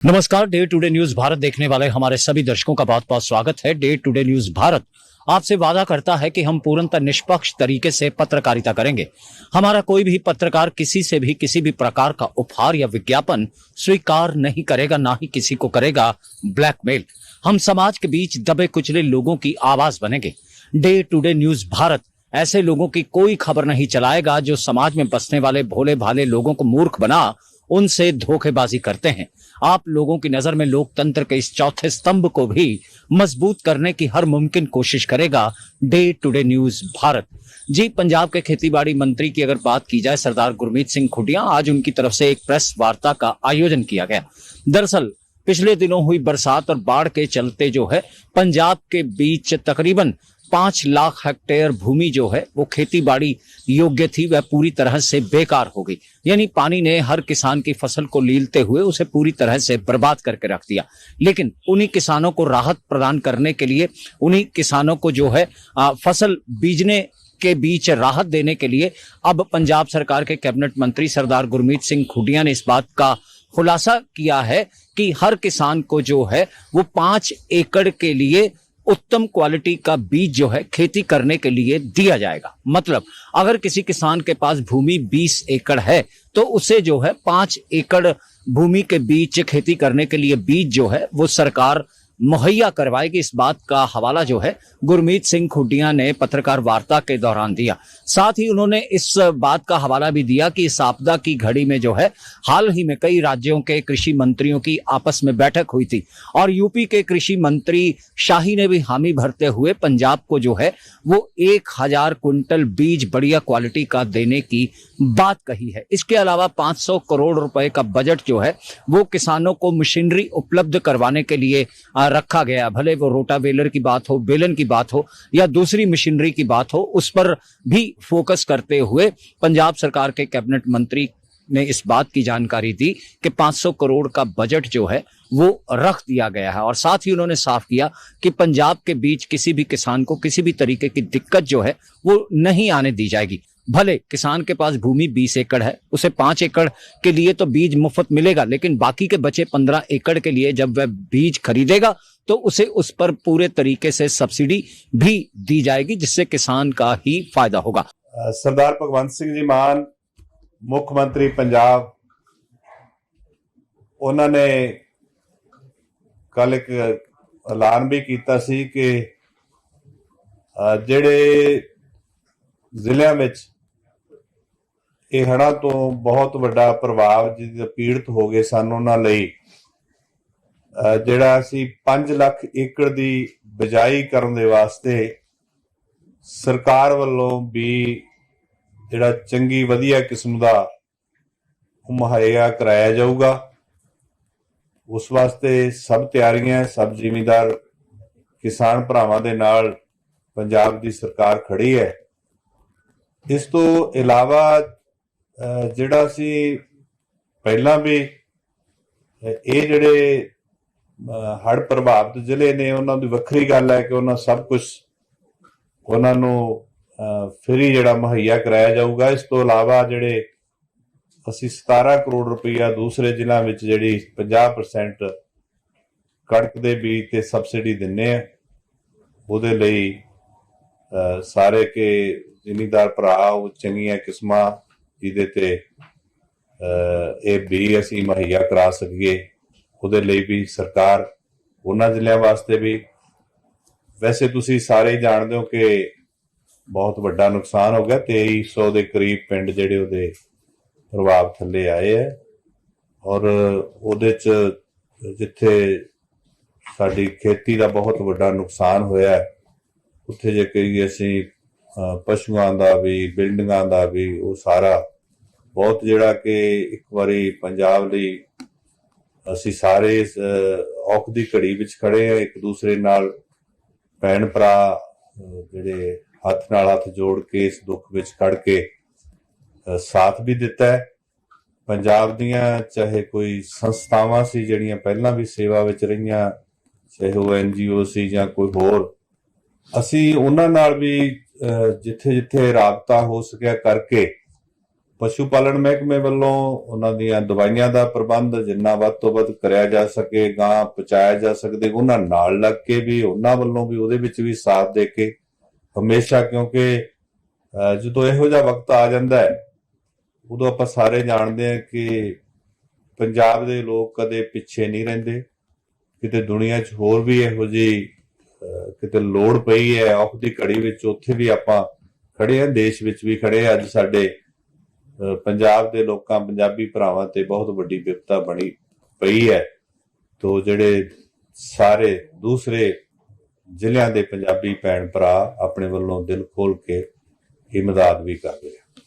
नमस्कार। Day today news Bharat देखने वाले हमारे सभी दर्शकों का बहुत बहुत स्वागत है। डे टुडे न्यूज भारत आपसे वादा करता है कि हम पूर्णतः निष्पक्ष तरीके से पत्रकारिता करेंगे। हमारा कोई भी पत्रकार किसी से भी किसी भी प्रकार का उपहार या विज्ञापन स्वीकार नहीं करेगा, ना ही किसी को करेगा ब्लैकमेल। हम समाज के बीच दबे कुचले लोगों की आवाज बनेंगे। डे टुडे न्यूज भारत ऐसे लोगों की कोई खबर नहीं चलाएगा जो समाज में बसने वाले भोले भाले लोगों को मूर्ख बना उनसे धोखेबाजी करते हैं। आप लोगों की नजर में लोकतंत्र के इस चौथे स्तंभ को भी मजबूत करने की हर मुमकिन कोशिश करेगा डे टुडे न्यूज भारत। जी, पंजाब के खेतीबाड़ी मंत्री की अगर बात की जाए, सरदार गुरमीत सिंह खुडिया, आज उनकी तरफ से एक प्रेस वार्ता का आयोजन किया गया। दरअसल पिछले दिनों हुई बरसात और बाढ़ के चलते जो है पंजाब के बीच तकरीबन 5 लाख हेक्टेयर भूमि जो है वो खेती बाड़ी योग्य थी, वह पूरी तरह से बेकार हो गई। यानी पानी ने हर किसान की फसल को लीलते हुए उसे पूरी तरह से बर्बाद करके रख दिया। लेकिन उन्हीं किसानों को राहत प्रदान करने के लिए, उन्हीं किसानों को जो है फसल बीजने के बीच राहत देने के लिए अब पंजाब सरकार के कैबिनेट मंत्री सरदार गुरमीत सिंह खुडिया ने इस बात का खुलासा किया है कि हर किसान को जो है वो 5 एकड़ के लिए उत्तम क्वालिटी का बीज जो है खेती करने के लिए दिया जाएगा। मतलब अगर किसी किसान के पास भूमि 20 एकड़ है तो उसे जो है 5 एकड़ भूमि के बीच खेती करने के लिए बीज जो है वो सरकार मुहैया करवाएगी। इस बात का हवाला जो है गुरमीत सिंह खुडिया ने पत्रकार वार्ता के दौरान दिया। साथ ही उन्होंने इस बात का हवाला भी दिया कि इस आपदा की घड़ी में जो है हाल ही में कई राज्यों के कृषि मंत्रियों की आपस में बैठक हुई थी और यूपी के कृषि मंत्री शाही ने भी हामी भरते हुए पंजाब को जो है वो 1000 कुंटल बीज बढ़िया क्वालिटी का देने की बात कही है। इसके अलावा 500 करोड़ रुपए का बजट जो है वो किसानों को मशीनरी उपलब्ध करवाने के लिए रखा गया। भले वो रोटावेलर की बात हो, बेलन की बात हो या दूसरी मशीनरी की बात हो, उस पर भी फोकस करते हुए पंजाब सरकार के कैबिनेट मंत्री ने इस बात की जानकारी दी कि 500 करोड़ का बजट जो है वो रख दिया गया है। और साथ ही उन्होंने साफ किया कि पंजाब के बीच किसी भी किसान को किसी भी तरीके की दिक्कत जो है वो नहीं आने दी जाएगी। भले किसान के पास भूमि 20 एकड़ है, उसे 5 एकड़ के लिए तो बीज मुफ्त मिलेगा, लेकिन बाकी के बचे 15 एकड़ के लिए जब वह बीज खरीदेगा तो उसे उस पर पूरे तरीके से सब्सिडी भी दी जाएगी, जिससे किसान का ही फायदा होगा। सरदार भगवंत सिंह जी मान मुख्य मंत्री पंजाब, उन्होंने कल एक ऐलान भी किया सी कि ਜਿਹੜੇ ਜ਼ਿਲ੍ਹਿਆਂ ਵਿੱਚ ਇਹ ਹੜ੍ਹਾਂ ਤੋਂ ਬਹੁਤ ਵੱਡਾ ਪ੍ਰਭਾਵ ਜਿਹਦੇ ਪੀੜਤ ਹੋ ਗਏ ਸਨ, ਉਹਨਾਂ ਲਈ ਜਿਹੜਾ ਅਸੀਂ 5 ਲੱਖ ਏਕੜ ਦੀ ਬਿਜਾਈ ਕਰਨ ਦੇ ਵਾਸਤੇ ਸਰਕਾਰ ਵੱਲੋਂ ਵੀ ਜਿਹੜਾ ਚੰਗੀ ਵਧੀਆ ਕਿਸਮ ਦਾ ਮੁਹੱਈਆ ਕਰਾਇਆ ਜਾਊਗਾ। ਉਸ ਵਾਸਤੇ ਸਭ ਤਿਆਰੀਆਂ, ਸਭ ਜ਼ਿਮੀਂਦਾਰ ਕਿਸਾਨ ਭਰਾਵਾਂ ਦੇ ਨਾਲ ਪੰਜਾਬ ਦੀ ਸਰਕਾਰ ਖੜੀ ਹੈ। ਇਸ ਤੋਂ ਇਲਾਵਾ ਜਿਹੜਾ ਅਸੀਂ ਪਹਿਲਾਂ ਵੀ ਇਹ ਜਿਹੜੇ ਹੜ੍ਹ ਪ੍ਰਭਾਵਿਤ ਜ਼ਿਲ੍ਹੇ ਨੇ ਉਹਨਾਂ ਦੀ ਵੱਖਰੀ ਗੱਲ ਹੈ ਕਿ ਉਹਨਾਂ ਸਭ ਕੁਝ ਉਹਨਾਂ ਨੂੰ ਫਰੀ ਜਿਹੜਾ ਮੁਹੱਈਆ ਕਰਾਇਆ ਜਾਊਗਾ। ਇਸ ਤੋਂ ਇਲਾਵਾ ਜਿਹੜੇ ਅਸੀਂ 17 ਕਰੋੜ ਰੁਪਈਆ ਦੂਸਰੇ ਜ਼ਿਲ੍ਹਿਆਂ ਵਿੱਚ ਜਿਹੜੀ 50% ਕਣਕ ਦੇ ਬੀਜ ਤੇ ਸਬਸਿਡੀ ਦਿੰਦੇ ਆ, ਉਹਦੇ ਲਈ ਸਾਰੇ ਕੇ ਜ਼ਿਮੀਂਦਾਰ ਭਰਾ ਉਹ ਚੰਗੀਆਂ ਕਿਸਮਾਂ ਜਿਹਦੇ ਤੇ ਇਹ ਬੀਜ ਅਸੀਂ ਮੁਹੱਈਆ ਕਰਾ ਸਕੀਏ, ਉਹਦੇ ਲਈ ਵੀ ਸਰਕਾਰ ਉਹਨਾਂ ਜ਼ਿਲ੍ਹਿਆਂ ਵਾਸਤੇ ਵੀ। ਵੈਸੇ ਤੁਸੀਂ ਸਾਰੇ ਜਾਣਦੇ ਹੋ ਕਿ ਬਹੁਤ ਵੱਡਾ ਨੁਕਸਾਨ ਹੋ ਗਿਆ, 2300 ਦੇ ਕਰੀਬ ਪਿੰਡ ਜਿਹੜੇ ਉਹਦੇ ਪ੍ਰਭਾਵ ਥੱਲੇ ਆਏ ਹੈ। ਔਰ ਉਹਦੇ 'ਚ ਜਿੱਥੇ ਸਾਡੀ ਖੇਤੀ ਦਾ ਬਹੁਤ ਵੱਡਾ ਨੁਕਸਾਨ ਹੋਇਆ ਹੈ, ਉੱਥੇ ਜੇ ਕਹੀਏ ਅਸੀਂ ਪਸ਼ੂਆਂ ਦਾ ਵੀ, ਬਿਲਡਿੰਗਾਂ ਦਾ ਵੀ, ਉਹ ਸਾਰਾ ਬਹੁਤ ਜਿਹੜਾ ਕਿ ਇੱਕ ਵਾਰੀ ਪੰਜਾਬ ਲਈ ਅਸੀਂ ਸਾਰੇ ਔਖ ਦੀ ਘੜੀ ਵਿੱਚ ਖੜੇ ਹਾਂ, ਇੱਕ ਦੂਸਰੇ ਨਾਲ ਭੈਣ ਭਰਾ ਜਿਹੜੇ ਹੱਥ ਨਾਲ ਹੱਥ ਜੋੜ ਕੇ ਇਸ ਦੁੱਖ ਵਿੱਚ ਖੜ ਕੇ ਸਾਥ ਵੀ ਦਿੱਤਾ ਹੈ। ਪੰਜਾਬ ਦੀਆਂ ਚਾਹੇ ਕੋਈ ਸੰਸਥਾਵਾਂ ਸੀ ਜਿਹੜੀਆਂ ਪਹਿਲਾਂ ਵੀ ਸੇਵਾ ਵਿੱਚ ਰਹੀਆਂ, ਚਾਹੇ ਉਹ NGO ਸੀ ਜਾਂ ਕੋਈ ਹੋਰ, ਅਸੀਂ ਉਹਨਾਂ ਨਾਲ ਵੀ ਜਿੱਥੇ ਜਿੱਥੇ ਰਾਬਤਾ ਹੋ ਸਕਿਆ ਕਰਕੇ ਪਸ਼ੂ ਪਾਲਣ ਮਹਿਕਮੇ ਵੱਲੋਂ ਉਹਨਾਂ ਦੀਆਂ ਦਵਾਈਆਂ ਦਾ ਪ੍ਰਬੰਧ ਜਿੰਨਾ ਵੱਧ ਤੋਂ ਵੱਧ ਕਰਿਆ ਜਾ ਸਕੇ, ਗਾਂ ਪਹੁੰਚਾਇਆ ਜਾ ਸਕਦੇ, ਉਹਨਾਂ ਨਾਲ ਲੱਗ ਕੇ ਵੀ ਉਹਨਾਂ ਵੱਲੋਂ ਵੀ ਉਹਦੇ ਵਿੱਚ ਵੀ ਸਾਥ ਦੇ ਕੇ ਹਮੇਸ਼ਾ, ਕਿਉਂਕਿ ਜਦੋਂ ਇਹੋ ਜਿਹਾ ਵਕਤ ਆ ਜਾਂਦਾ ਹੈ ਉਦੋਂ ਆਪਾਂ ਸਾਰੇ ਜਾਣਦੇ ਹਾਂ ਕਿ ਪੰਜਾਬ ਦੇ ਲੋਕ ਕਦੇ ਪਿੱਛੇ ਨਹੀਂ ਰਹਿੰਦੇ। ਕਿਤੇ ਦੁਨੀਆ 'ਚ ਹੋਰ ਵੀ ਇਹੋ ਜਿਹੀ ਕਿਤੇ ਲੋੜ ਪਈ ਹੈ ਔਖ ਦੀ ਘੜੀ ਵਿੱਚ, ਉੱਥੇ ਵੀ ਆਪਾਂ ਖੜੇ ਹਾਂ, ਦੇਸ਼ ਵਿੱਚ ਵੀ ਖੜੇ ਹਾਂ। ਅੱਜ ਸਾਡੇ ਪੰਜਾਬ ਦੇ ਲੋਕਾਂ, ਪੰਜਾਬੀ ਭਰਾਵਾਂ ਤੇ ਬਹੁਤ ਵੱਡੀ ਵਿਪਤਾ ਬਣੀ ਪਈ ਹੈ। ਤੋ ਜਿਹੜੇ ਸਾਰੇ ਦੂਸਰੇ ਜ਼ਿਲ੍ਹਿਆਂ ਦੇ ਪੰਜਾਬੀ ਭੈਣ ਭਰਾ ਆਪਣੇ ਵੱਲੋਂ ਦਿਲ ਖੋਲ ਕੇ ਇਮਦਾਦ ਵੀ ਕਰ ਰਹੇ ਆ।